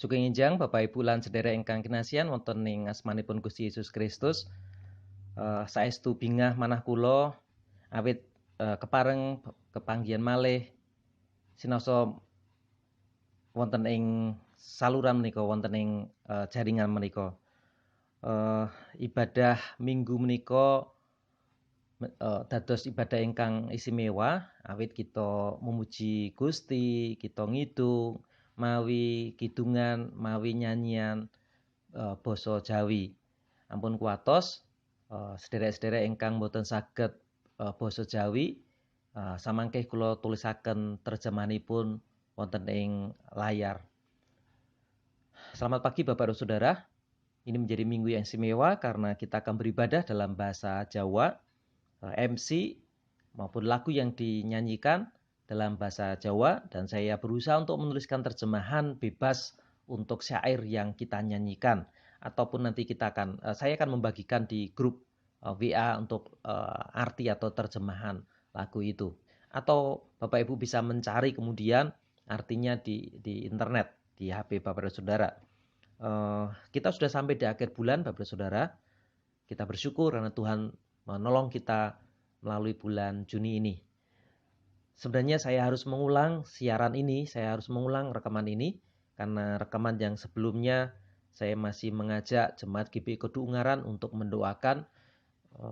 Sugeng enjang Bapak Ibu lan sedherek ingkang kinasihan wonten ing asmanipun Gusti Yesus Kristus. Saestu bingah manah kula awit kepareng kepanggihan malih sinaosa wonten ing saluran menika, wonten ing jaringan menika. Ibadah minggu menika dados ibadah ingkang istimewa awit kita memuji Gusti, kita ngidung mawi kidungan, mawi nyanyian basa Jawi. Ampun kuatos sederek-sederek ingkang boten saged basa Jawi, samangke kula tulisaken terjemahanipun wonten ing layar. Selamat pagi Bapak dan Saudara. Ini menjadi minggu yang istimewa karena kita akan beribadah dalam bahasa Jawa. MC maupun lagu yang dinyanyikan dalam bahasa Jawa, dan saya berusaha untuk menuliskan terjemahan bebas untuk syair yang kita nyanyikan, ataupun nanti saya akan membagikan di grup WA untuk arti atau terjemahan lagu itu, atau Bapak Ibu bisa mencari kemudian artinya di internet di HP Bapak dan Saudara. Kita sudah sampai di akhir bulan Bapak dan Saudara. Kita bersyukur karena Tuhan menolong kita melalui bulan Juni ini. Sebenarnya saya harus mengulang siaran ini, saya harus mengulang rekaman ini, karena rekaman yang sebelumnya saya masih mengajak Jemaat GBI Kodu Ungaran untuk mendoakan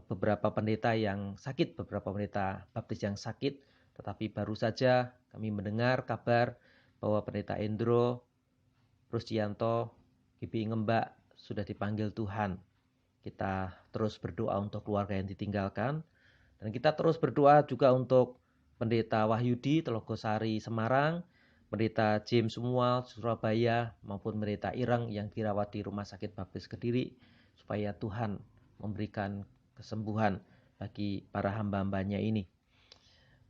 beberapa pendeta yang sakit, beberapa pendeta baptis yang sakit. Tetapi baru saja kami mendengar kabar bahwa pendeta Endro Rusdianto GBI Ngembak sudah dipanggil Tuhan. Kita terus berdoa untuk keluarga yang ditinggalkan. Dan kita terus berdoa juga untuk Pendeta Wahyudi Telogosari Semarang, Pendeta James Mual Surabaya, maupun Pendeta Ireng yang dirawat di Rumah Sakit Baptis Kediri, supaya Tuhan memberikan kesembuhan bagi para hamba-hambanya ini.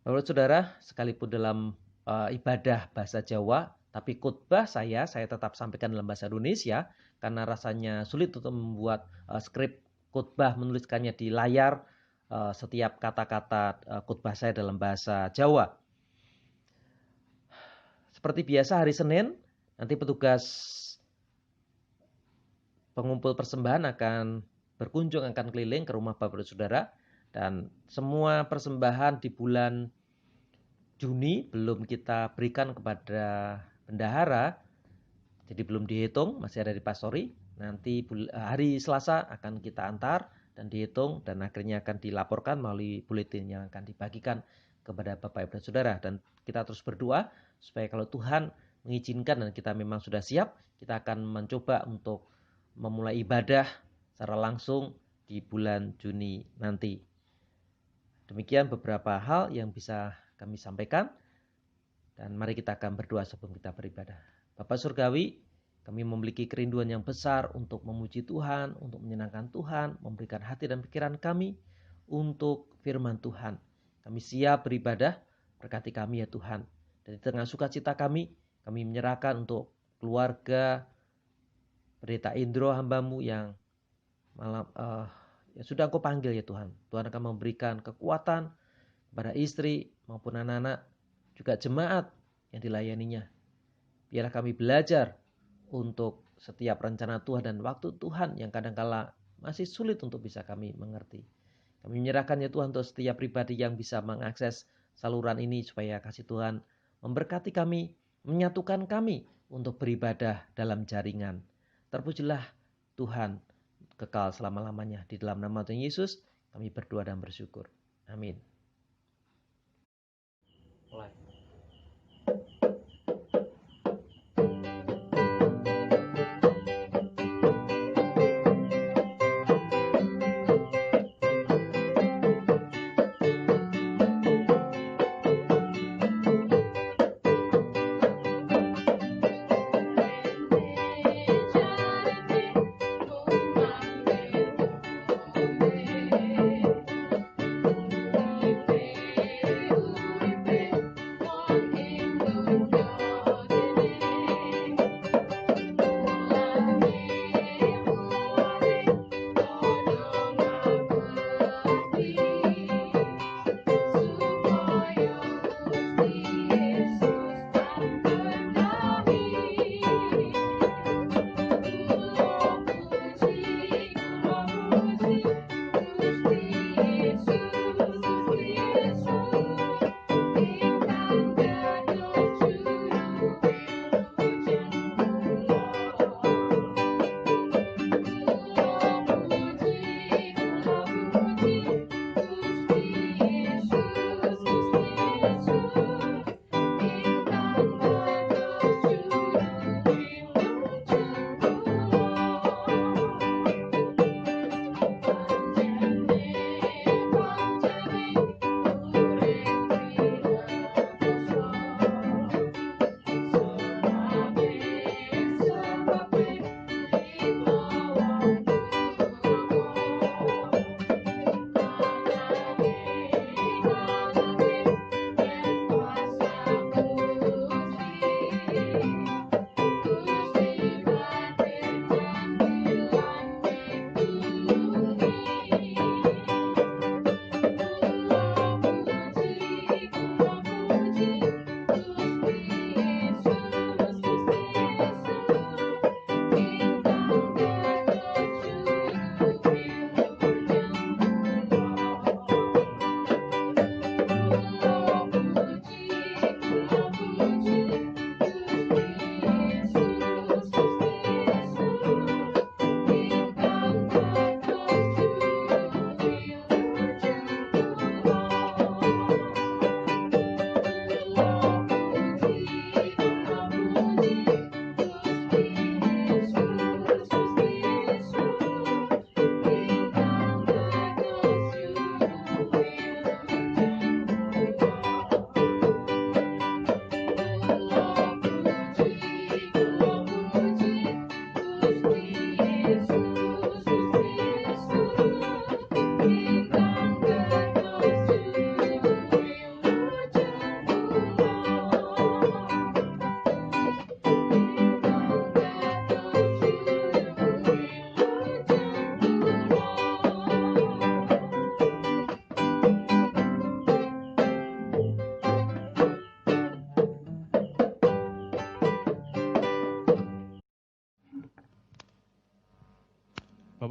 Bapak Saudara, sekalipun dalam ibadah bahasa Jawa, tapi khotbah saya tetap sampaikan dalam bahasa Indonesia, karena rasanya sulit untuk membuat skrip khotbah, menuliskannya di layar setiap kata-kata khotbah saya dalam bahasa Jawa. Seperti biasa hari Senin, nanti petugas pengumpul persembahan akan berkunjung, akan keliling ke rumah Bapak dan Saudara, dan semua persembahan di bulan Juni belum kita berikan kepada bendahara, jadi belum dihitung, masih ada di pastori. Nanti hari Selasa akan kita antar dan dihitung, dan akhirnya akan dilaporkan melalui buletin yang akan dibagikan kepada Bapak Ibu dan Saudara. Dan kita terus berdoa supaya kalau Tuhan mengizinkan dan kita memang sudah siap, kita akan mencoba untuk memulai ibadah secara langsung di bulan Juni nanti. Demikian beberapa hal yang bisa kami sampaikan, dan mari kita akan berdoa sebelum kita beribadah. Bapak Surgawi, kami memiliki kerinduan yang besar untuk memuji Tuhan, untuk menyenangkan Tuhan, memberikan hati dan pikiran kami untuk firman Tuhan. Kami siap beribadah, berkati kami ya Tuhan. Dan di tengah sukacita kami menyerahkan untuk keluarga Pendeta Indro hamba-Mu yang yang sudah Engkau panggil ya Tuhan. Tuhan akan memberikan kekuatan kepada istri maupun anak-anak, juga jemaat yang dilayaninya. Biarlah kami belajar untuk setiap rencana Tuhan dan waktu Tuhan yang kadangkala masih sulit untuk bisa kami mengerti. Kami menyerahkan ya Tuhan untuk setiap pribadi yang bisa mengakses saluran ini, supaya kasih Tuhan memberkati kami, menyatukan kami untuk beribadah dalam jaringan. Terpujilah Tuhan kekal selama-lamanya. Di dalam nama Tuhan Yesus kami berdoa dan bersyukur. Amin. Mulai.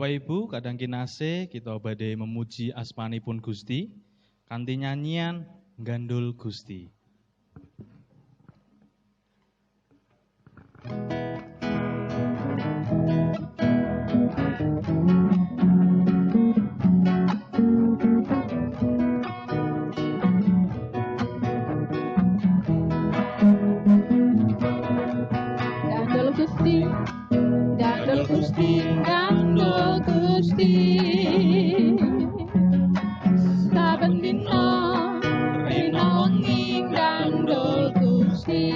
Bapak Ibu kadang kinase kita badhe memuji asmanipun Gusti kanthi nyanyian Gandul Gusti. Gandul Gusti, Gandul Gusti, Gandul Gusti. Saben dina rina wengi Gandul Gusti.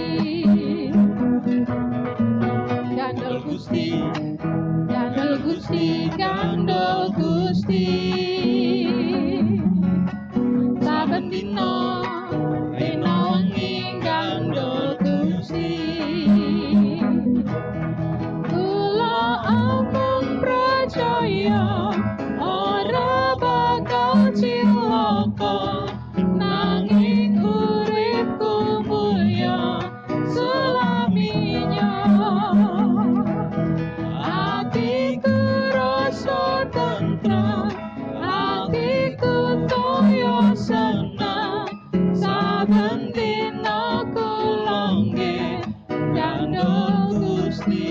Gandul Gusti, Gandul Gusti, Gandul Gusti. Saben dina rina wengi Gandul Gusti. Kula amung percaya ora bakal cilaka nanging uripku mulya selaminya. Atiku rasa tentrem, atiku toya senang, saben dina kula nggih Gandul Gusti.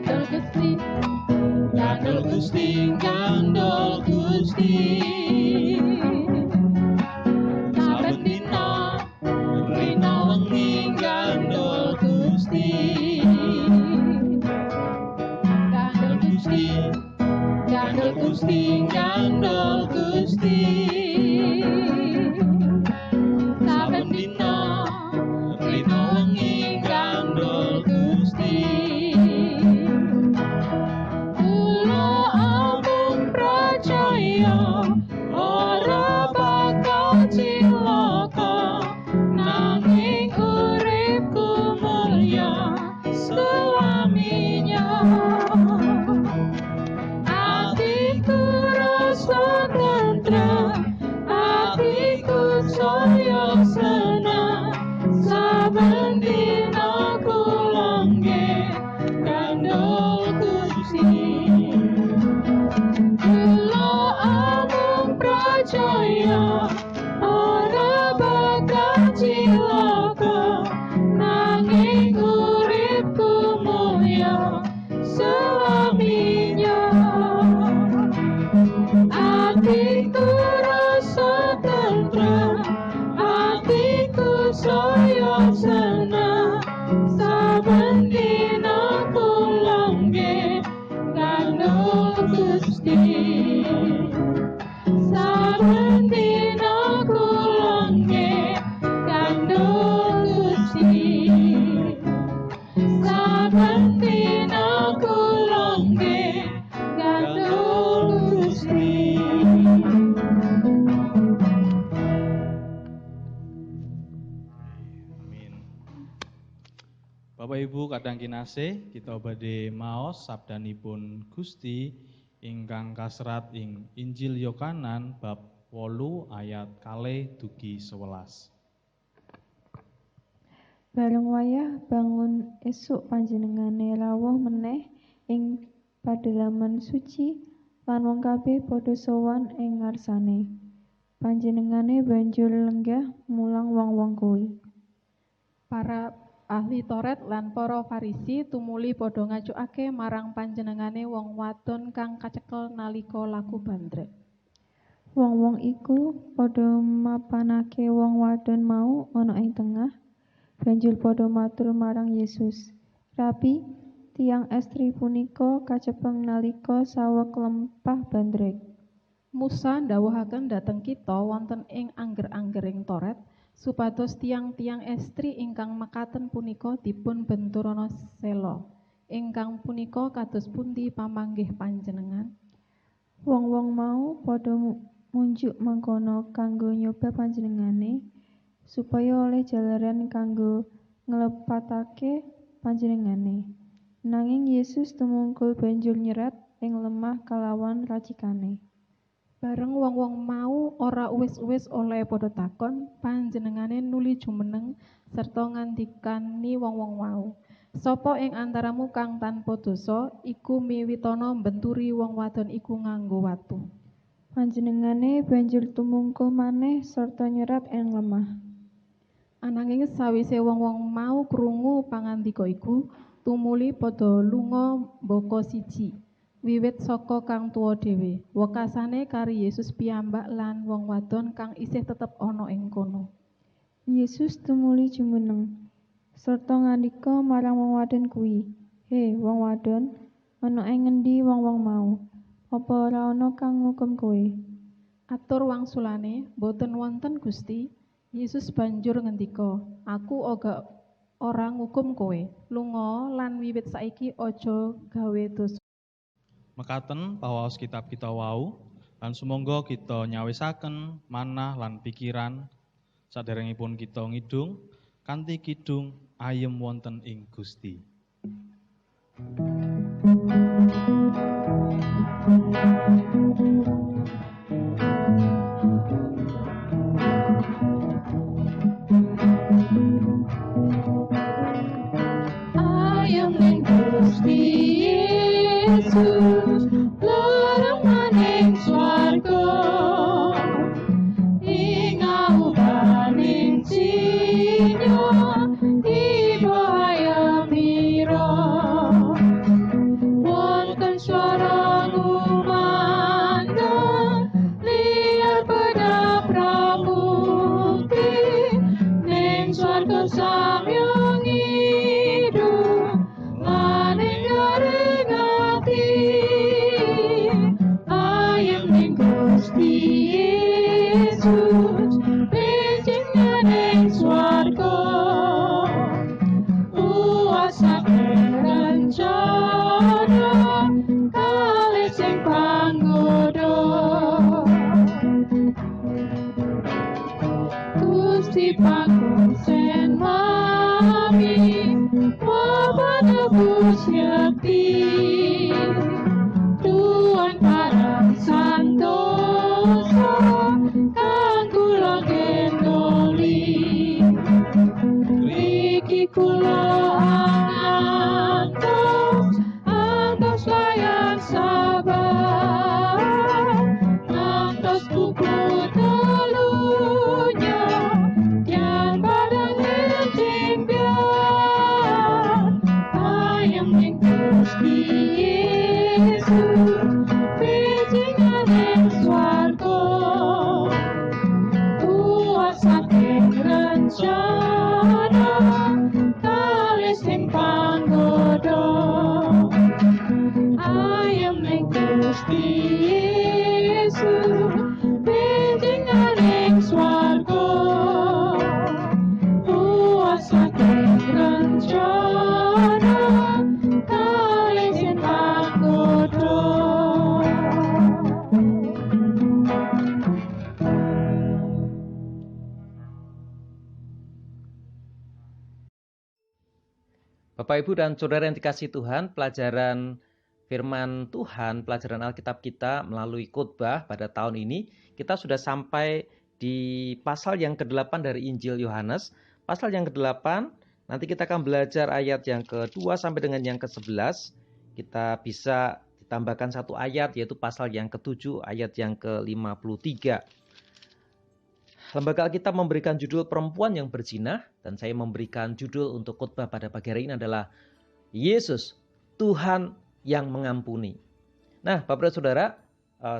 Gandul Gusti, Gandul Gusti, Gandul Gusti. Saben dina rina wengi Gandul Gusti. Gandul Gusti, Gandul Gusti, Gandul Gusti. Saben dina rina wengi Gandul Gusti. Kula amung percaya ora bakal cilaka nanging uripku mulya selaminya. Atiku rasa tentrem, atiku saya senang, saben dina kula nggih Gandul Gusti. Kula amung percaya ora bakal cilaka nanging uripku mulya selaminya. Atiku rasa tentrem, atiku saya senang, saben dina kula nggih Gandul Gusti. Saben dina kula nggih Gandul Gusti. Saben dina kula nggih Gandul Gusti. Amin. Bapak Ibu kadang kinase kita badhe maos sabdanipun Gusti ingkang kaserat ing Injil Yohanan bab 8 ayat 2 dugi 11. Bareng wayah bangun esuk panjenengane rawuh meneh ing padalaman suci lan wong kabeh padha sowan ing ngarsane. Panjenengane banjur lenggah mulang wong-wong kuwi. Para ahli Taurat lan para Farisi tumuli padha ngajukake marang panjenengane wong wadon kang kacekel nalika laku bandrek. Wong-wong iku padha mapanake wong wadon mau ana ing tengah, banjur padha matur marang Yesus, "Rabi, tiyang estri punika kacepeng nalika saweg lempah bandrek." Musa ndhawuhaken dhateng kita wonten ing angger-anggering Taurat supados tiang-tiang estri ingkang mekaten punika dipun benturana sela. Ingkang punika kados pundi pamanggih panjenengan? Wong-wong mau padha munjuk mangkono kanggo nyoba panjenengane supaya oleh jalaran kanggo nglepatake panjenengane. Nanging Yesus tumungkul banjur nyerat ing lemah kalawan racikane. Bareng wong-wong mau ora uwis-uwis oleh padha takon, panjenengane nuli jumeneng sarta ngandikani wong-wong mau, Sapa ing antaramu kang tanpa dosa iku miwitana mbenturi wong wadon iku nganggo watu. Panjenengane banjur tumungkuh maneh sarta nyerat ing lemah. Ananging sawise wong-wong mau krungu pangandika iku, tumuli padha lunga mbaka siji. Wiwit saka kang tuwa dhewe, wekasane kari Yesus piyambak lan wong wadon kang isih tetep ana ing kono. Yesus tumuli jumeneng sarta ngandika marang wong wadon kuwi, "He, wong wadon, ana ing ngendi wong-wong mau? Apa ora ana kang ngukum kowe?" Atur wangsulane, "Boten wonten, Gusti." Yesus banjur ngendika, "Aku ora ngukum kowe. Lunga lan wiwit saiki aja gawe dosa." Mekaten pawaos kitab kita wau, lan sumangga kita nyawisaken manah lan pikiran saderengipun kita ngidung kanthi kidung ayem wonten ing Gusti. Ayem ning Gusti Yesus, leraman ing swarga, ing aubaning sinyo, iba ayemira. Wonten swara gumandheng, liar pada pramukti, ning swarga samyang idung, lan ing garing ati. Ayem ning Gusti Yesus, bejengan ing swarga, kuasa rencana kalih sing panggoda. Gusti pakusen mami, wabah tebus yakti, Tuhan parang santosa, kang kula gendoli. Riki kula antos layan sabar, antos buku telunya, yang padang encing biar. Ayem ning Gusti Yesus, bejengan ing swarga, kuasa rencana kalih sing panggoda. Ayem ning Gusti Yesus, bejengan ing swarga, kuasa rencana kalih sing panggoda. Bapak, Ibu, dan Saudara yang dikasihi Tuhan, pelajaran firman Tuhan, pelajaran Alkitab kita melalui khotbah pada tahun ini, kita sudah sampai di pasal yang ke-8 dari Injil Yohanes. Pasal yang ke-8, nanti kita akan belajar ayat yang ke-2 sampai dengan yang ke-11. Kita bisa ditambahkan satu ayat, yaitu pasal yang ke-7, ayat yang ke-53. Lembaga Alkitab memberikan judul Perempuan yang Berzina, dan saya memberikan judul untuk khotbah pada pagi hari ini adalah Yesus, Tuhan yang mengampuni. Nah, Bapak dan Saudara,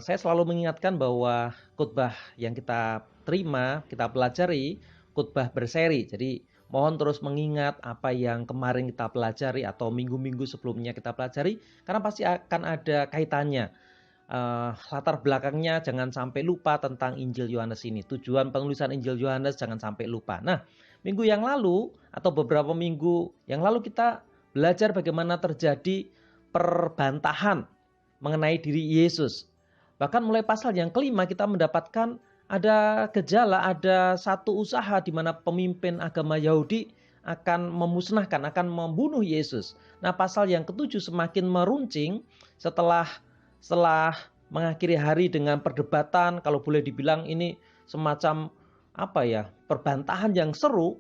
saya selalu mengingatkan bahwa khotbah yang kita terima, kita pelajari, khotbah berseri. Jadi mohon terus mengingat apa yang kemarin kita pelajari atau minggu-minggu sebelumnya kita pelajari, karena pasti akan ada kaitannya. Latar belakangnya jangan sampai lupa tentang Injil Yohanes ini. Tujuan penulisan Injil Yohanes jangan sampai lupa. Nah, minggu yang lalu atau beberapa minggu yang lalu kita belajar bagaimana terjadi perbantahan mengenai diri Yesus. Bahkan mulai pasal yang kelima kita mendapatkan ada gejala, ada satu usaha di mana pemimpin agama Yahudi akan memusnahkan, akan membunuh Yesus. Nah, pasal yang ke-7 semakin meruncing setelah mengakhiri hari dengan perdebatan, kalau boleh dibilang ini semacam perbantahan yang seru,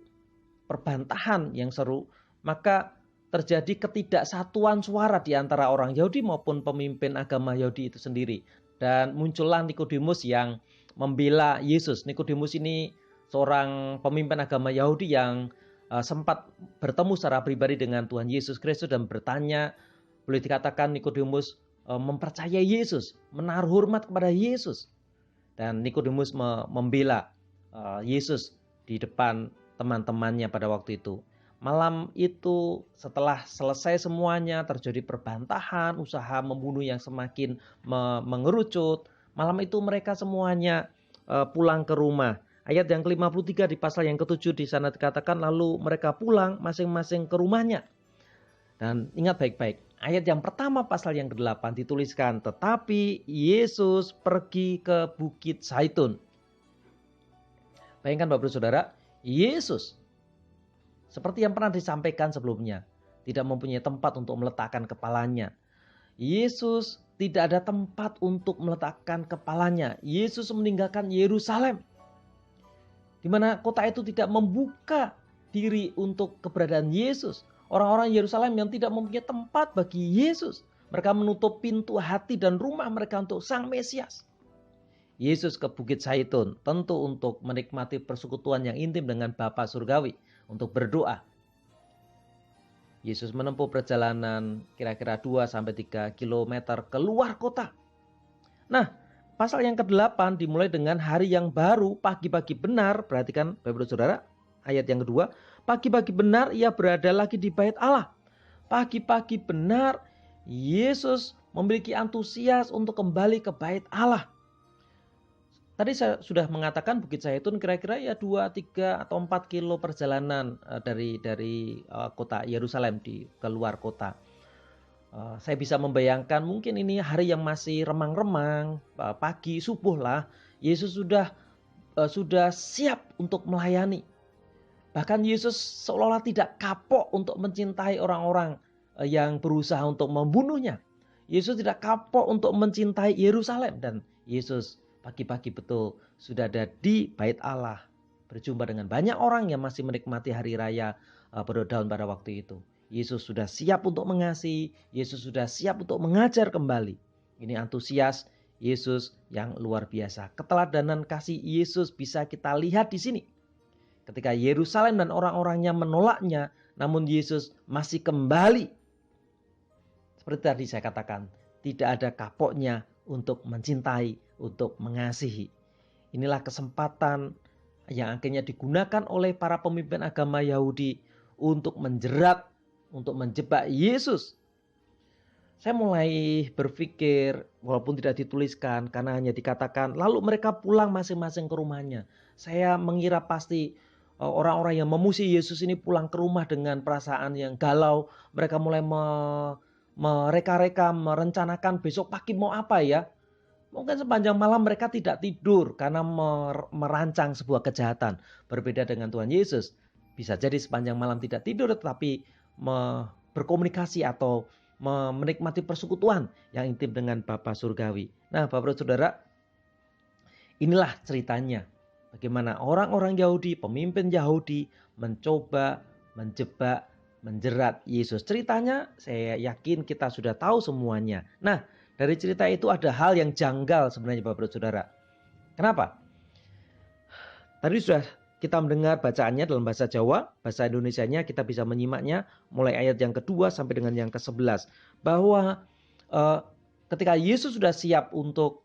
maka terjadi ketidaksatuan suara di antara orang Yahudi maupun pemimpin agama Yahudi itu sendiri. Dan muncullah Nikodemus yang membela Yesus. Nikodemus ini seorang pemimpin agama Yahudi yang sempat bertemu secara pribadi dengan Tuhan Yesus Kristus dan bertanya, boleh dikatakan Nikodemus mempercayai Yesus, menaruh hormat kepada Yesus. Dan Nikodemus membela Yesus di depan teman-temannya pada waktu itu. Malam itu setelah selesai semuanya, terjadi perbantahan, usaha membunuh yang semakin mengerucut. Malam itu mereka semuanya pulang ke rumah. Ayat yang ke-53 di pasal yang ke-7 di sana dikatakan, lalu mereka pulang masing-masing ke rumahnya. Dan ingat baik-baik, ayat yang pertama pasal yang ke-8 dituliskan, tetapi Yesus pergi ke Bukit Zaitun. Bayangkan Bapak Saudara, Yesus seperti yang pernah disampaikan sebelumnya, tidak mempunyai tempat untuk meletakkan kepalanya. Yesus tidak ada tempat untuk meletakkan kepalanya. Yesus meninggalkan Yerusalem, di mana kota itu tidak membuka diri untuk keberadaan Yesus. Orang-orang Yerusalem yang tidak mempunyai tempat bagi Yesus. Mereka menutup pintu hati dan rumah mereka untuk Sang Mesias. Yesus ke Bukit Zaitun tentu untuk menikmati persekutuan yang intim dengan Bapa Surgawi, untuk berdoa. Yesus menempuh perjalanan kira-kira 2-3 kilometer keluar kota. Nah, pasal yang ke-8 dimulai dengan hari yang baru, pagi-pagi benar. Perhatikan Bapak Saudara, ayat yang kedua. Pagi-pagi benar ia berada lagi di bait Allah. Pagi-pagi benar Yesus memiliki antusias untuk kembali ke bait Allah. Tadi saya sudah mengatakan Bukit Zaitun kira-kira ya 2, 3 atau 4 kilo perjalanan dari kota Yerusalem di keluar kota. Saya bisa membayangkan mungkin ini hari yang masih remang-remang, pagi subuh lah. Yesus sudah siap untuk melayani. Bahkan Yesus seolah-olah tidak kapok untuk mencintai orang-orang yang berusaha untuk membunuhnya. Yesus tidak kapok untuk mencintai Yerusalem, dan Yesus pagi-pagi betul sudah ada di bait Allah, berjumpa dengan banyak orang yang masih menikmati hari raya Perdaun pada waktu itu. Yesus sudah siap untuk mengasihi, Yesus sudah siap untuk mengajar kembali. Ini antusias Yesus yang luar biasa. Keteladanan kasih Yesus bisa kita lihat di sini. Ketika Yerusalem dan orang-orangnya menolaknya, namun Yesus masih kembali. Seperti tadi saya katakan, tidak ada kapoknya untuk mencintai, untuk mengasihi. Inilah kesempatan yang akhirnya digunakan oleh para pemimpin agama Yahudi untuk menjerat, untuk menjebak Yesus. Saya mulai berpikir, walaupun tidak dituliskan karena hanya dikatakan lalu mereka pulang masing-masing ke rumahnya. Saya mengira pasti orang-orang yang memuji Yesus ini pulang ke rumah dengan perasaan yang galau. Mereka mulai mereka-reka, merencanakan besok pagi mau apa ya. Mungkin sepanjang malam mereka tidak tidur karena merancang sebuah kejahatan. Berbeda dengan Tuhan Yesus. Bisa jadi sepanjang malam tidak tidur tetapi berkomunikasi atau menikmati persekutuan yang intim dengan Bapa Surgawi. Nah Bapak Saudara, inilah ceritanya. Bagaimana orang-orang Yahudi, pemimpin Yahudi mencoba menjebak, menjerat Yesus. Ceritanya saya yakin kita sudah tahu semuanya. Nah, dari cerita itu ada hal yang janggal sebenarnya Bapak Saudara. Kenapa? Tadi sudah kita mendengar bacaannya dalam bahasa Jawa, bahasa Indonesianya kita bisa menyimaknya mulai ayat yang kedua sampai dengan yang ke-11. Bahwa ketika Yesus sudah siap untuk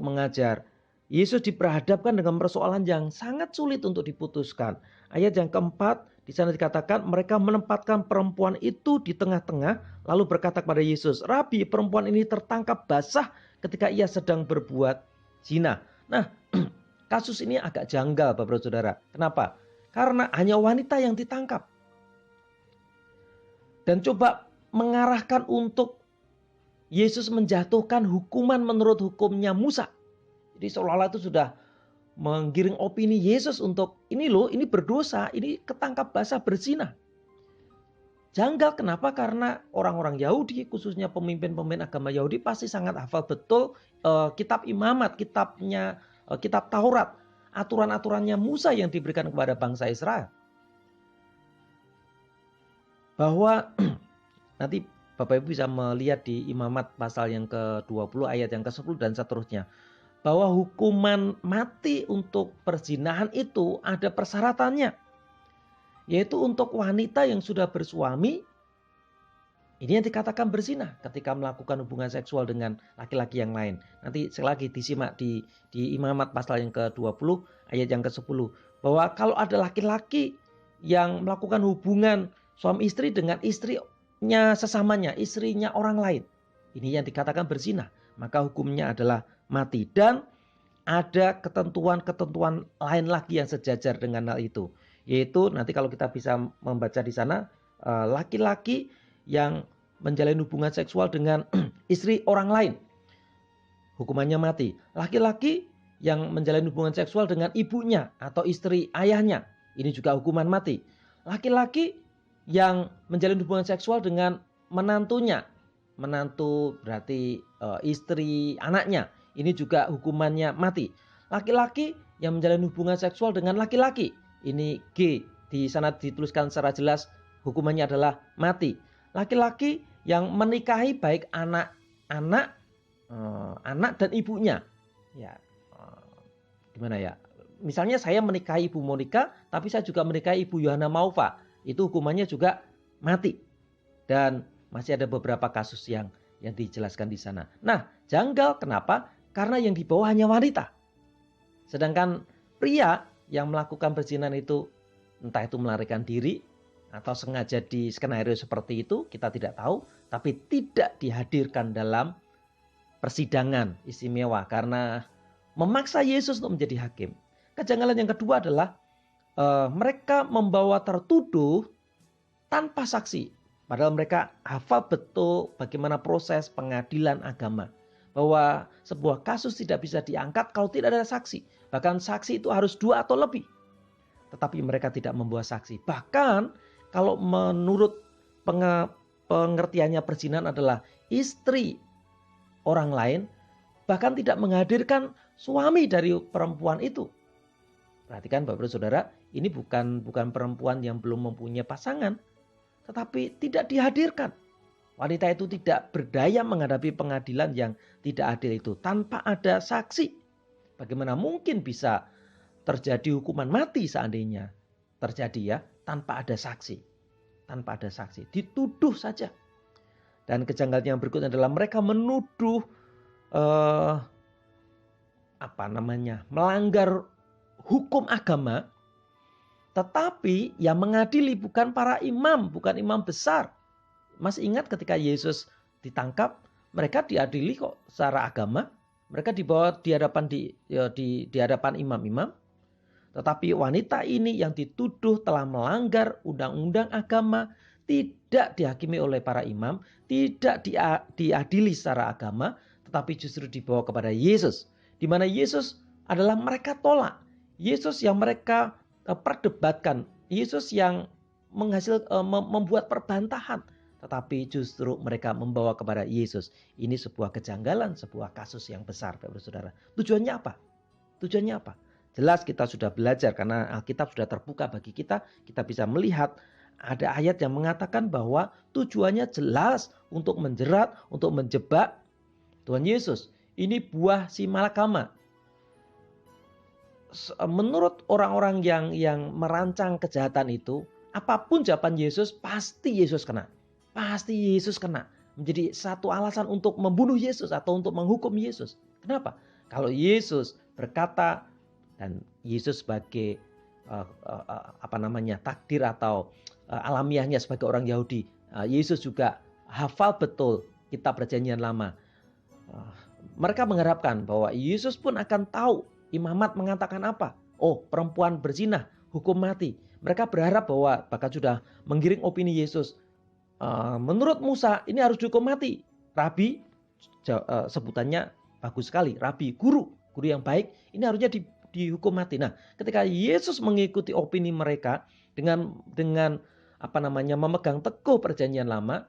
mengajar, Yesus diperhadapkan dengan persoalan yang sangat sulit untuk diputuskan. Ayat yang keempat di sana dikatakan mereka menempatkan perempuan itu di tengah-tengah lalu berkata kepada Yesus, "Rabi, perempuan ini tertangkap basah ketika ia sedang berbuat zina." Nah, kasus ini agak janggal Bapak Saudara. Kenapa? Karena hanya wanita yang ditangkap. Dan coba mengarahkan untuk Yesus menjatuhkan hukuman menurut hukumnya Musa. Jadi seolah-olah itu sudah menggiring opini Yesus untuk ini loh, ini berdosa, ini ketangkap basah berzina. Janggal kenapa? Karena orang-orang Yahudi, khususnya pemimpin-pemimpin agama Yahudi pasti sangat hafal betul kitab imamat, kitab Taurat, aturan-aturannya Musa yang diberikan kepada bangsa Israel. bahwa nanti Bapak Ibu bisa melihat di Imamat pasal yang ke-20 ayat yang ke-10 dan seterusnya, bahwa hukuman mati untuk perzinahan itu ada persyaratannya, yaitu untuk wanita yang sudah bersuami. Ini yang dikatakan berzina ketika melakukan hubungan seksual dengan laki-laki yang lain. Nanti sekali lagi disimak di Imamat pasal yang ke-20 ayat yang ke-10. Bahwa kalau ada laki-laki yang melakukan hubungan suami istri dengan istrinya sesamanya, istrinya orang lain. Ini yang dikatakan berzina. Maka hukumnya adalah mati. Dan ada ketentuan-ketentuan lain lagi yang sejajar dengan hal itu. Yaitu nanti kalau kita bisa membaca di sana, laki-laki yang menjalin hubungan seksual dengan istri orang lain, hukumannya mati. Laki-laki yang menjalin hubungan seksual dengan ibunya atau istri ayahnya, ini juga hukuman mati. Laki-laki yang menjalin hubungan seksual dengan menantunya, menantu berarti istri anaknya, ini juga hukumannya mati. Laki-laki yang menjalin hubungan seksual dengan laki-laki, ini G, di sana dituliskan secara jelas hukumannya adalah mati. Laki-laki yang menikahi baik anak dan ibunya, ya, gimana ya? Misalnya saya menikahi Ibu Monica, tapi saya juga menikahi Ibu Yohana Maufa, itu hukumannya juga mati. Dan masih ada beberapa kasus yang dijelaskan di sana. Nah, janggal kenapa? Karena yang dibawa hanya wanita. Sedangkan pria yang melakukan perzinahan itu, entah itu melarikan diri atau sengaja di skenario seperti itu, kita tidak tahu, tapi tidak dihadirkan dalam persidangan istimewa karena memaksa Yesus untuk menjadi hakim. Kejanggalan yang kedua adalah mereka membawa tertuduh tanpa saksi, padahal mereka hafal betul bagaimana proses pengadilan agama, bahwa sebuah kasus tidak bisa diangkat kalau tidak ada saksi, bahkan saksi itu harus 2 atau lebih, tetapi mereka tidak membawa saksi. Bahkan kalau menurut pengertiannya perzinahan adalah istri orang lain, bahkan tidak menghadirkan suami dari perempuan itu. Perhatikan Bapak Saudara, ini bukan perempuan yang belum mempunyai pasangan, tetapi tidak dihadirkan. Wanita itu tidak berdaya menghadapi pengadilan yang tidak adil itu tanpa ada saksi. Bagaimana mungkin bisa terjadi hukuman mati seandainya terjadi ya, tanpa ada saksi. Tanpa ada saksi, dituduh saja. Dan kejanggalan yang berikutnya adalah mereka menuduh melanggar hukum agama, tetapi yang mengadili bukan para imam, bukan imam besar. Masih ingat ketika Yesus ditangkap, mereka diadili kok secara agama, mereka dibawa di hadapan imam-imam. Tetapi wanita ini yang dituduh telah melanggar undang-undang agama, tidak dihakimi oleh para imam, tidak diadili secara agama, tetapi justru dibawa kepada Yesus. Di mana Yesus adalah mereka tolak. Yesus yang mereka perdebatkan. Yesus yang membuat perbantahan. Tetapi justru mereka membawa kepada Yesus. Ini sebuah kejanggalan, sebuah kasus yang besar, Bapak Saudara. Tujuannya apa? Tujuannya apa? Jelas kita sudah belajar karena Alkitab sudah terbuka bagi kita. Kita bisa melihat ada ayat yang mengatakan bahwa tujuannya jelas untuk menjerat, untuk menjebak Tuhan Yesus. Ini buah si malakama. Menurut orang-orang yang merancang kejahatan itu, apapun jawaban Yesus, pasti Yesus kena. Pasti Yesus kena. Menjadi satu alasan untuk membunuh Yesus atau untuk menghukum Yesus. Kenapa? Kalau Yesus berkata, dan Yesus sebagai takdir atau alamiahnya sebagai orang Yahudi, Yesus juga hafal betul kitab Perjanjian Lama. Mereka mengharapkan bahwa Yesus pun akan tahu imamat mengatakan apa. Oh, perempuan berzina, hukum mati. Mereka berharap bahwa bahkan sudah menggiring opini Yesus. Menurut Musa ini harus dihukum mati. Rabi, sebutannya bagus sekali. Rabi, guru yang baik, ini harusnya dihukum mati. Nah, ketika Yesus mengikuti opini mereka dengan memegang teguh Perjanjian Lama,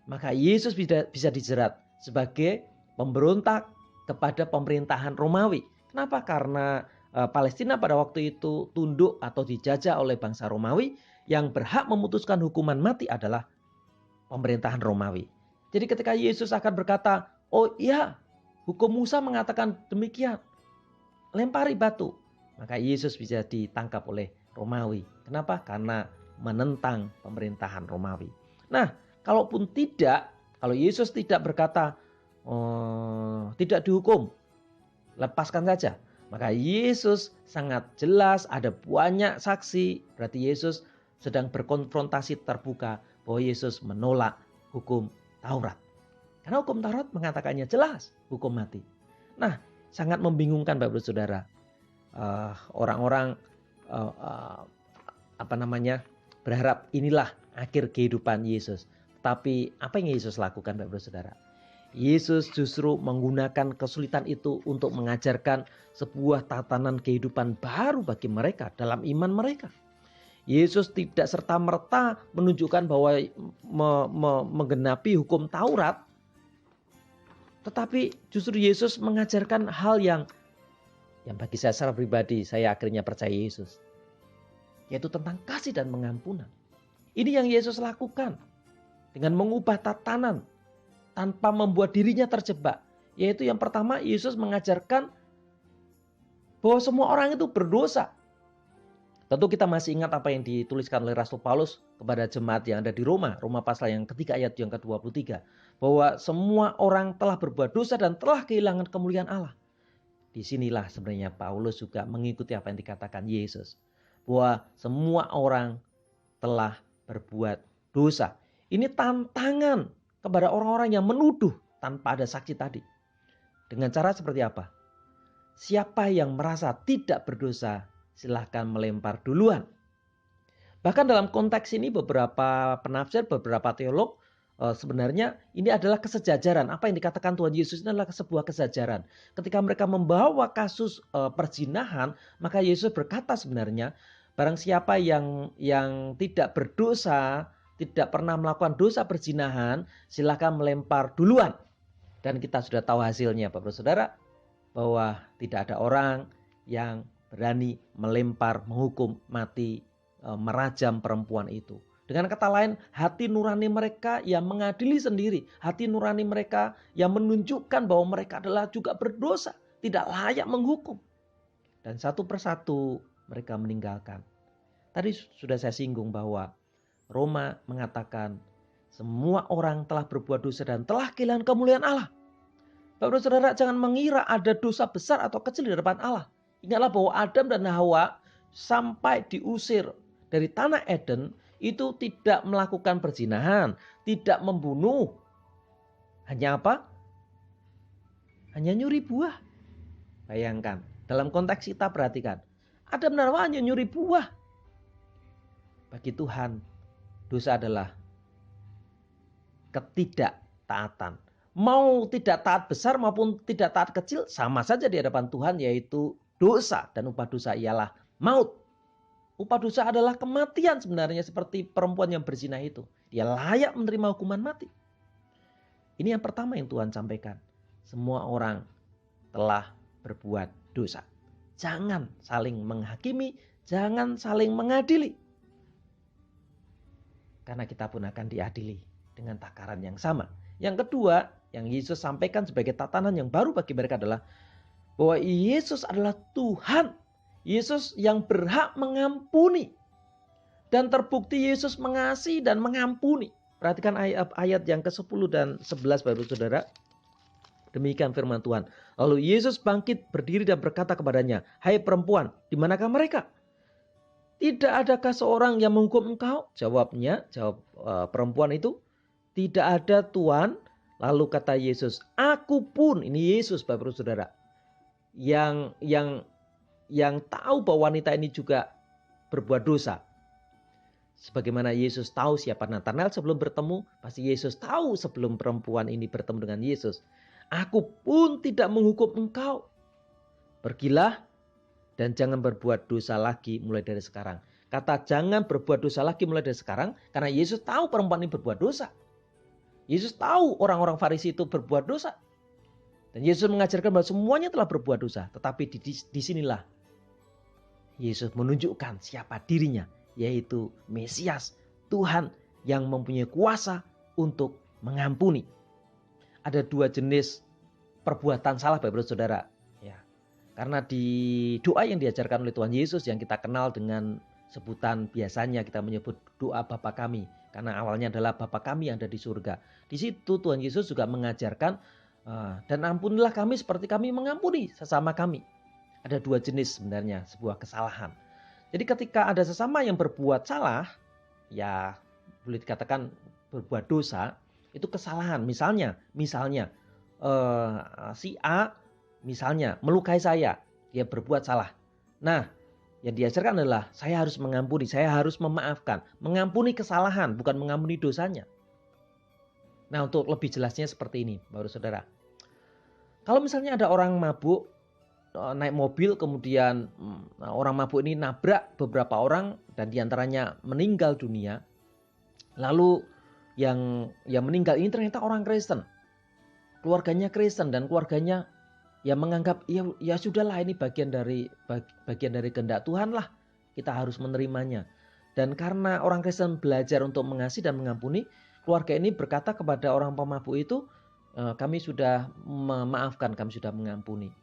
maka Yesus bisa dijerat sebagai pemberontak kepada pemerintahan Romawi. Kenapa? Karena Palestina pada waktu itu tunduk atau dijajah oleh bangsa Romawi yang berhak memutuskan hukuman mati adalah pemerintahan Romawi. Jadi ketika Yesus akan berkata, oh iya, hukum Musa mengatakan demikian, lempari batu, maka Yesus bisa ditangkap oleh Romawi. Kenapa? Karena menentang pemerintahan Romawi. Nah, kalaupun tidak, kalau Yesus tidak berkata, tidak dihukum, lepaskan saja. Maka Yesus sangat jelas, ada banyak saksi, berarti Yesus sedang berkonfrontasi terbuka bahwa Yesus menolak hukum Taurat. Karena hukum Taurat mengatakannya jelas, hukum mati. Nah, sangat membingungkan Bapak Saudara. Orang-orang berharap inilah akhir kehidupan Yesus. Tapi apa yang Yesus lakukan Bapak Saudara? Yesus justru menggunakan kesulitan itu untuk mengajarkan sebuah tatanan kehidupan baru bagi mereka dalam iman mereka. Yesus tidak serta-merta menunjukkan bahwa menggenapi hukum Taurat. Tetapi justru Yesus mengajarkan hal yang bagi saya secara pribadi, saya akhirnya percaya Yesus. Yaitu tentang kasih dan pengampunan. Ini yang Yesus lakukan. Dengan mengubah tatanan tanpa membuat dirinya terjebak. Yaitu yang pertama, Yesus mengajarkan bahwa semua orang itu berdosa. Tentu kita masih ingat apa yang dituliskan oleh Rasul Paulus kepada jemaat yang ada di Roma. Roma pasal yang ketiga ayat yang ke-23. Bahwa semua orang telah berbuat dosa dan telah kehilangan kemuliaan Allah. Disinilah sebenarnya Paulus juga mengikuti apa yang dikatakan Yesus. Bahwa semua orang telah berbuat dosa. Ini tantangan kepada orang-orang yang menuduh tanpa ada saksi tadi. Dengan cara seperti apa? Siapa yang merasa tidak berdosa, silahkan melempar duluan. Bahkan dalam konteks ini beberapa penafsir, beberapa teolog sebenarnya ini adalah kesejajaran. Apa yang dikatakan Tuhan Yesus ini adalah sebuah kesejajaran. Ketika mereka membawa kasus perzinahan, maka Yesus berkata sebenarnya barang siapa yang tidak berdosa, tidak pernah melakukan dosa perzinahan, silahkan melempar duluan. Dan kita sudah tahu hasilnya Bapak Saudara, bahwa tidak ada orang yang berani melempar, menghukum mati, merajam perempuan itu. Dengan kata lain, hati nurani mereka yang mengadili sendiri. Hati nurani mereka yang menunjukkan bahwa mereka adalah juga berdosa. Tidak layak menghukum. Dan satu persatu mereka meninggalkan. Tadi sudah saya singgung bahwa Roma mengatakan semua orang telah berbuat dosa dan telah kehilangan kemuliaan Allah. Bapak Saudara, jangan mengira ada dosa besar atau kecil di hadapan Allah. Ingatlah bahwa Adam dan Hawa sampai diusir dari tanah Eden itu tidak melakukan perzinahan, tidak membunuh. Hanya apa? Hanya nyuri buah. Bayangkan, dalam konteks kita perhatikan. Adam dan Hawa hanya nyuri buah. Bagi Tuhan, dosa adalah ketidaktaatan. Mau tidak taat besar maupun tidak taat kecil sama saja di hadapan Tuhan, yaitu dosa. Dan upah dosa ialah maut. Upah dosa adalah kematian sebenarnya, seperti perempuan yang berzina itu. Dia layak menerima hukuman mati. Ini yang pertama yang Tuhan sampaikan. Semua orang telah berbuat dosa. Jangan saling menghakimi, jangan saling mengadili. Karena kita pun akan diadili dengan takaran yang sama. Yang kedua, yang Yesus sampaikan sebagai tatanan yang baru bagi mereka adalah bahwa Yesus adalah Tuhan. Yesus yang berhak mengampuni. Dan terbukti Yesus mengasihi dan mengampuni. Perhatikan ayat yang ke-10 dan 11 Bapak Saudara. Demikian firman Tuhan. Lalu Yesus bangkit berdiri dan berkata kepadanya, "Hai perempuan, di manakah mereka? Tidak adakah seorang yang menghukum engkau?" Jawab perempuan itu, "Tidak ada Tuhan." Lalu kata Yesus, "Aku pun," ini Yesus Bapak Saudara, yang tahu bahwa wanita ini juga berbuat dosa. Sebagaimana Yesus tahu siapa Natanael sebelum bertemu, pasti Yesus tahu sebelum perempuan ini bertemu dengan Yesus. "Aku pun tidak menghukum engkau. Pergilah dan jangan berbuat dosa lagi mulai dari sekarang." Kata jangan berbuat dosa lagi mulai dari sekarang karena Yesus tahu perempuan ini berbuat dosa. Yesus tahu orang-orang Farisi itu berbuat dosa. Dan Yesus mengajarkan bahwa semuanya telah berbuat dosa. Tetapi disinilah Yesus menunjukkan siapa dirinya. yaitu Mesias, Tuhan yang mempunyai kuasa untuk mengampuni. Ada dua jenis perbuatan salah Bapak Ibu Saudara. Ya, karena di doa yang diajarkan oleh Tuhan Yesus yang kita kenal dengan sebutan biasanya kita menyebut doa Bapa kami. Karena awalnya adalah Bapa kami yang ada di surga. Di situ Tuhan Yesus juga mengajarkan, dan ampunilah kami seperti kami mengampuni sesama kami. Ada dua jenis sebenarnya sebuah kesalahan. Jadi ketika ada sesama yang berbuat salah, ya boleh dikatakan berbuat dosa, itu kesalahan. Misalnya si A misalnya melukai saya, dia berbuat salah. Nah, yang diajarkan adalah saya harus mengampuni, saya harus memaafkan. Mengampuni kesalahan, bukan mengampuni dosanya. Nah, untuk lebih jelasnya seperti ini, Bapak Saudara. Kalau misalnya ada orang mabuk, naik mobil, kemudian orang mabuk ini nabrak beberapa orang, dan diantaranya meninggal dunia. Lalu yang meninggal ini ternyata orang Kristen. Keluarganya Kristen dan keluarganya yang menganggap ya sudahlah, ini bagian dari kehendak Tuhan lah, kita harus menerimanya. Dan karena orang Kristen belajar untuk mengasihi dan mengampuni, keluarga ini berkata kepada orang pemabuk itu, kami sudah memaafkan, kami sudah mengampuni.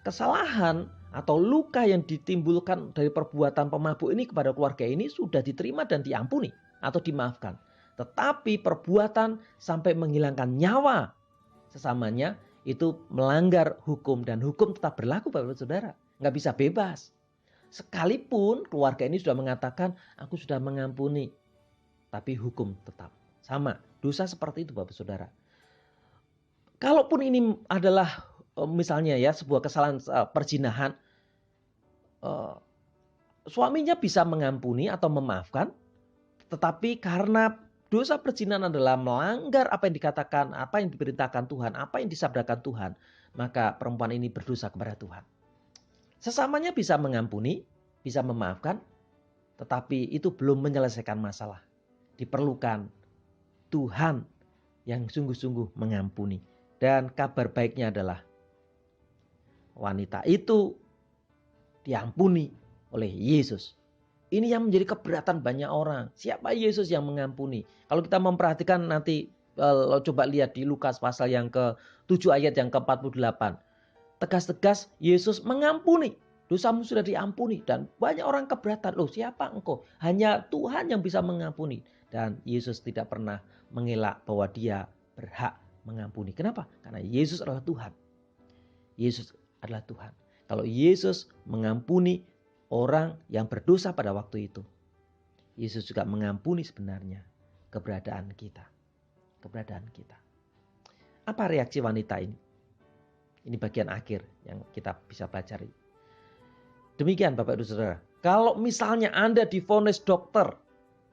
Kesalahan atau luka yang ditimbulkan dari perbuatan pemabuk ini kepada keluarga ini sudah diterima dan diampuni atau dimaafkan. Tetapi perbuatan sampai menghilangkan nyawa sesamanya itu melanggar hukum, dan hukum tetap berlaku Bapak Saudara. Nggak bisa bebas. Sekalipun keluarga ini sudah mengatakan aku sudah mengampuni, tapi hukum tetap sama. Dosa seperti itu Bapak Saudara. Kalaupun ini adalah misalnya ya sebuah kesalahan perzinahan, suaminya bisa mengampuni atau memaafkan, tetapi karena dosa perzinahan adalah melanggar apa yang dikatakan, apa yang diperintahkan Tuhan, apa yang disabdakan Tuhan, maka perempuan ini berdosa kepada Tuhan. Sesamanya bisa mengampuni, bisa memaafkan, tetapi itu belum menyelesaikan masalah. Diperlukan Tuhan yang sungguh-sungguh mengampuni. Dan kabar baiknya adalah wanita itu diampuni oleh Yesus. Ini yang menjadi keberatan banyak orang. Siapa Yesus yang mengampuni? Kalau kita memperhatikan nanti, coba lihat di Lukas pasal yang ke-7 ayat yang ke-48. Tegas-tegas Yesus mengampuni. Dosamu sudah diampuni. Dan banyak orang keberatan. Loh, siapa engkau? Hanya Tuhan yang bisa mengampuni. Dan Yesus tidak pernah mengelak bahwa dia berhak mengampuni. Kenapa? Karena Yesus adalah Tuhan. Yesus adalah Tuhan. Kalau Yesus mengampuni orang yang berdosa pada waktu itu, Yesus juga mengampuni sebenarnya keberadaan kita. Apa reaksi wanita ini? Ini bagian akhir yang kita bisa pelajari. Demikian Bapak Ibu Saudara. Kalau misalnya Anda divonis dokter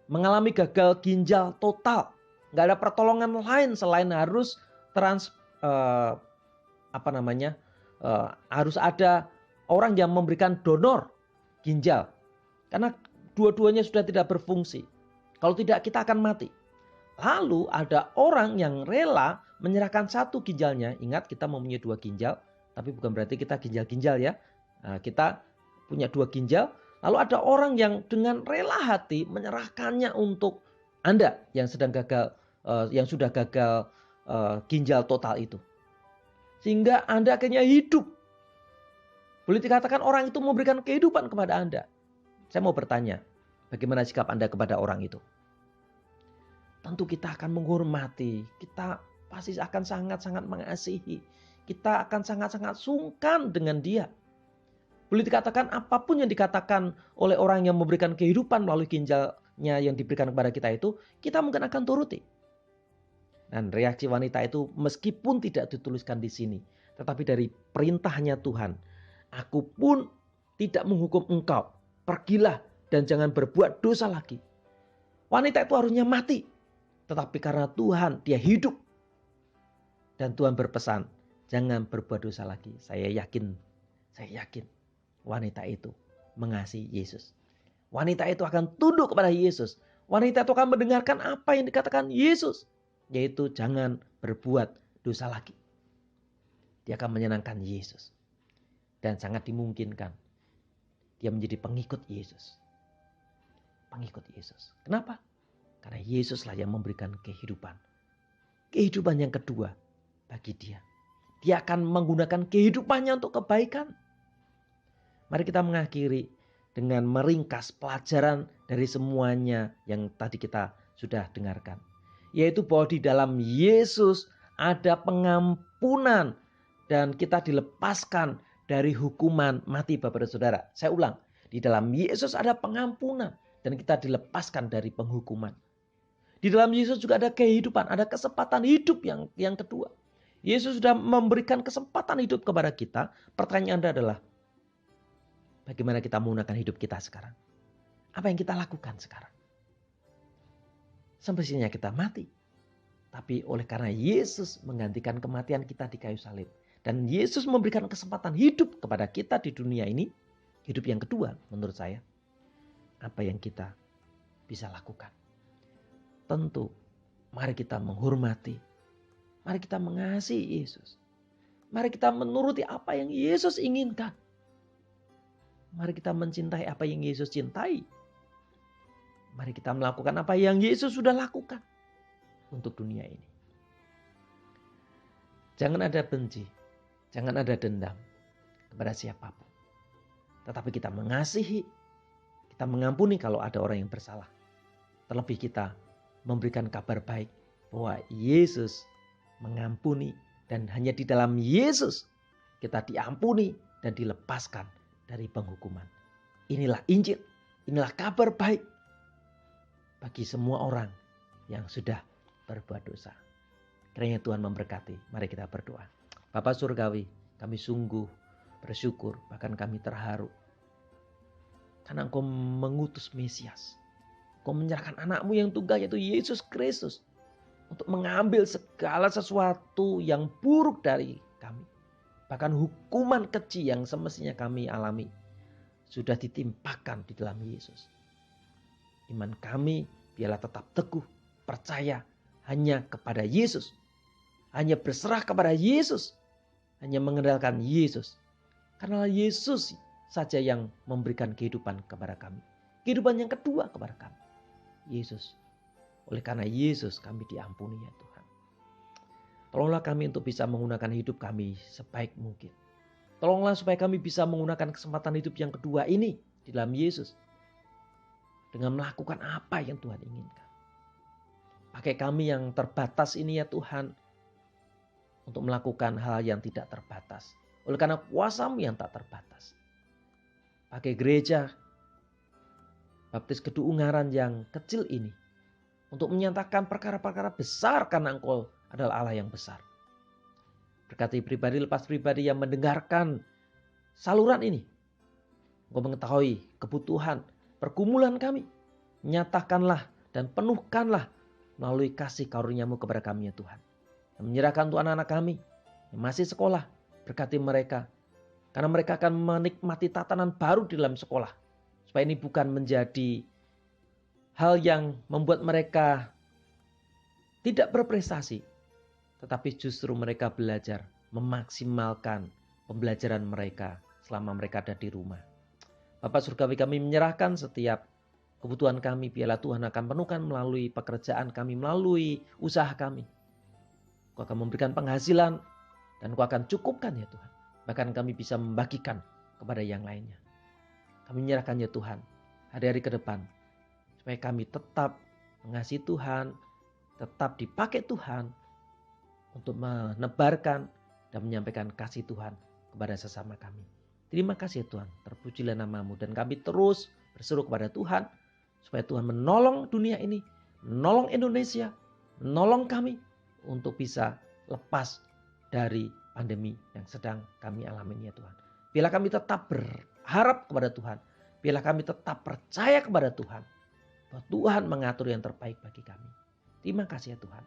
mengalami gagal ginjal total, nggak ada pertolongan lain selain harus harus ada orang yang memberikan donor ginjal. Karena dua-duanya sudah tidak berfungsi. Kalau tidak kita akan mati. Lalu ada orang yang rela menyerahkan satu ginjalnya. Ingat kita mempunyai dua ginjal. Tapi bukan berarti kita ginjal-ginjal ya. Kita punya dua ginjal. Lalu ada orang yang dengan rela hati menyerahkannya untuk Anda yang sedang gagal, yang sudah gagal ginjal total itu. Sehingga Anda akhirnya hidup. Boleh dikatakan orang itu memberikan kehidupan kepada Anda. Saya mau bertanya, bagaimana sikap Anda kepada orang itu? Tentu kita akan menghormati, kita pasti akan sangat-sangat mengasihi, kita akan sangat-sangat sungkan dengan dia. Boleh dikatakan apapun yang dikatakan oleh orang yang memberikan kehidupan melalui ginjalnya yang diberikan kepada kita itu, kita mungkin akan turuti. Dan reaksi wanita itu meskipun tidak dituliskan di sini, tetapi dari perintahnya Tuhan, aku pun tidak menghukum engkau. Pergilah dan jangan berbuat dosa lagi. Wanita itu harusnya mati. Tetapi karena Tuhan dia hidup. Dan Tuhan berpesan, jangan berbuat dosa lagi. Saya yakin wanita itu mengasihi Yesus. Wanita itu akan tunduk kepada Yesus. Wanita itu akan mendengarkan apa yang dikatakan Yesus. Yaitu jangan berbuat dosa lagi. Dia akan menyenangkan Yesus. Dan sangat dimungkinkan dia menjadi pengikut Yesus. pengikut Yesus. Kenapa? Karena Yesuslah yang memberikan kehidupan. Kehidupan yang kedua bagi dia. Dia akan menggunakan kehidupannya untuk kebaikan. Mari kita mengakhiri dengan meringkas pelajaran dari semuanya yang tadi kita sudah dengarkan. Yaitu bahwa di dalam Yesus ada pengampunan dan kita dilepaskan dari hukuman mati Bapak dan Saudara. Saya ulang, di dalam Yesus ada pengampunan dan kita dilepaskan dari penghukuman. Di dalam Yesus juga ada kehidupan, ada kesempatan hidup yang kedua. Yesus sudah memberikan kesempatan hidup kepada kita. Pertanyaan Anda adalah, bagaimana kita menggunakan hidup kita sekarang? Apa yang kita lakukan sekarang? Semestinya kita mati. Tapi oleh karena Yesus menggantikan kematian kita di kayu salib. Dan Yesus memberikan kesempatan hidup kepada kita di dunia ini. Hidup yang kedua menurut saya. Apa yang kita bisa lakukan? Tentu mari kita menghormati. Mari kita mengasihi Yesus. Mari kita menuruti apa yang Yesus inginkan. Mari kita mencintai apa yang Yesus cintai. Mari kita melakukan apa yang Yesus sudah lakukan untuk dunia ini. Jangan ada benci, jangan ada dendam kepada siapapun. Tetapi kita mengasihi, kita mengampuni kalau ada orang yang bersalah. Terlebih kita memberikan kabar baik bahwa Yesus mengampuni dan hanya di dalam Yesus kita diampuni dan dilepaskan dari penghukuman. Inilah Injil, inilah kabar baik bagi semua orang yang sudah berbuat dosa. Kiranya Tuhan memberkati. Mari kita berdoa. Bapa Surgawi, kami sungguh bersyukur, bahkan kami terharu. Karena Engkau mengutus Mesias. Engkau menyerahkan anakmu yang tunggal yaitu Yesus Kristus. Untuk mengambil segala sesuatu yang buruk dari kami. Bahkan hukuman keji yang semestinya kami alami. Sudah ditimpakan di dalam Yesus. Iman kami biarlah tetap teguh. Percaya hanya kepada Yesus. Hanya berserah kepada Yesus. Hanya mengandalkan Yesus. Karena Yesus saja yang memberikan kehidupan kepada kami. Kehidupan yang kedua kepada kami. Yesus. Oleh karena Yesus kami diampuni ya Tuhan. Tolonglah kami untuk bisa menggunakan hidup kami sebaik mungkin. Tolonglah supaya kami bisa menggunakan kesempatan hidup yang kedua ini di dalam Yesus. Dengan melakukan apa yang Tuhan inginkan. Pakai kami yang terbatas ini ya Tuhan. Untuk melakukan hal yang tidak terbatas. Oleh karena kuasa-Mu yang tak terbatas. Pakai gereja Baptis Kedu Ungaran yang kecil ini. Untuk menyatakan perkara-perkara besar karena Engkau adalah Allah yang besar. Berkati pribadi lepas pribadi yang mendengarkan saluran ini. Engkau mengetahui kebutuhan, pergumulan kami. Nyatakanlah dan penuhkanlah melalui kasih karunia-Mu kepada kami ya Tuhan. Dan menyerahkan untuk anak-anak kami yang masih sekolah. Berkati mereka. Karena mereka akan menikmati tatanan baru di dalam sekolah. Supaya ini bukan menjadi hal yang membuat mereka tidak berprestasi. Tetapi justru mereka belajar memaksimalkan pembelajaran mereka selama mereka ada di rumah. Bapak Surgawi, kami menyerahkan setiap kebutuhan kami. Biarlah Tuhan akan penuhkan melalui pekerjaan kami, melalui usaha kami. Kau akan memberikan penghasilan dan Kau akan cukupkan ya Tuhan. Bahkan kami bisa membagikan kepada yang lainnya. Kami menyerahkan ya Tuhan hari-hari ke depan. Supaya kami tetap mengasihi Tuhan, tetap dipakai Tuhan untuk menebarkan dan menyampaikan kasih Tuhan kepada sesama kami. Terima kasih Tuhan, terpujilah nama-Mu dan kami terus berseru kepada Tuhan supaya Tuhan menolong dunia ini, menolong Indonesia, menolong kami untuk bisa lepas dari pandemi yang sedang kami alami ya Tuhan. Biarlah kami tetap berharap kepada Tuhan, biarlah kami tetap percaya kepada Tuhan. Bahwa Tuhan mengatur yang terbaik bagi kami. Terima kasih ya Tuhan.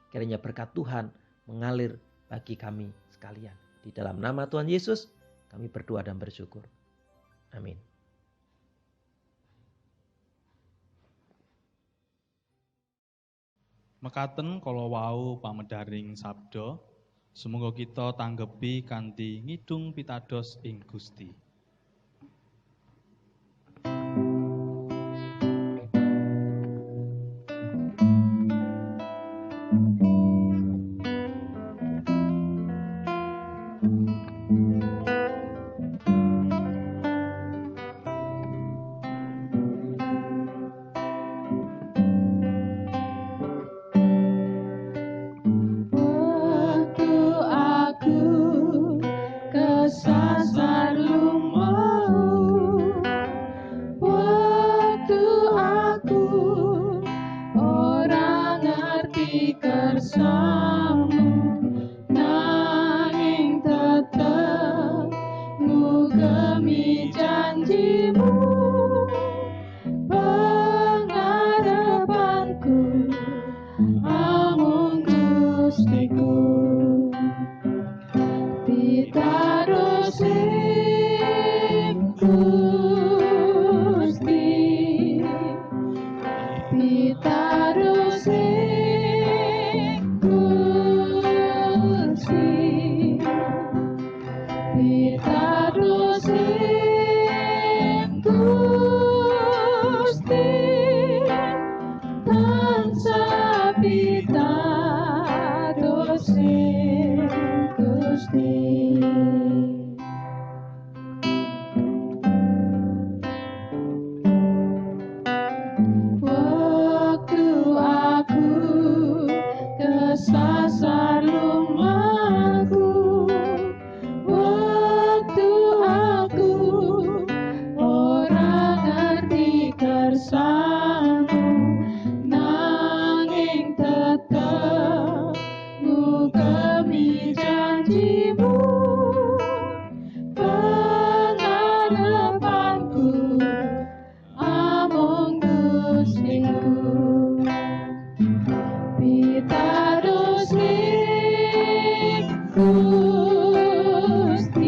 Kiranya berkat Tuhan mengalir bagi kami sekalian. Di dalam nama Tuhan Yesus kami berdoa dan bersyukur. Amin. Mekaten kala wau pamedaring sabda, semoga kita tanggepi kanthi ngidung pitados ing Gusti. Pitados ing Gusti, pitados ing Gusti, pitados ing Gusti, tansah pitados ing Gusti. Waktu aku kesasar lumaku, waktu aku ora ngerti kersamu, nanging tetep ngugemi janjimu. Pengarepanku amung Gustiku, pitados ing Gusti,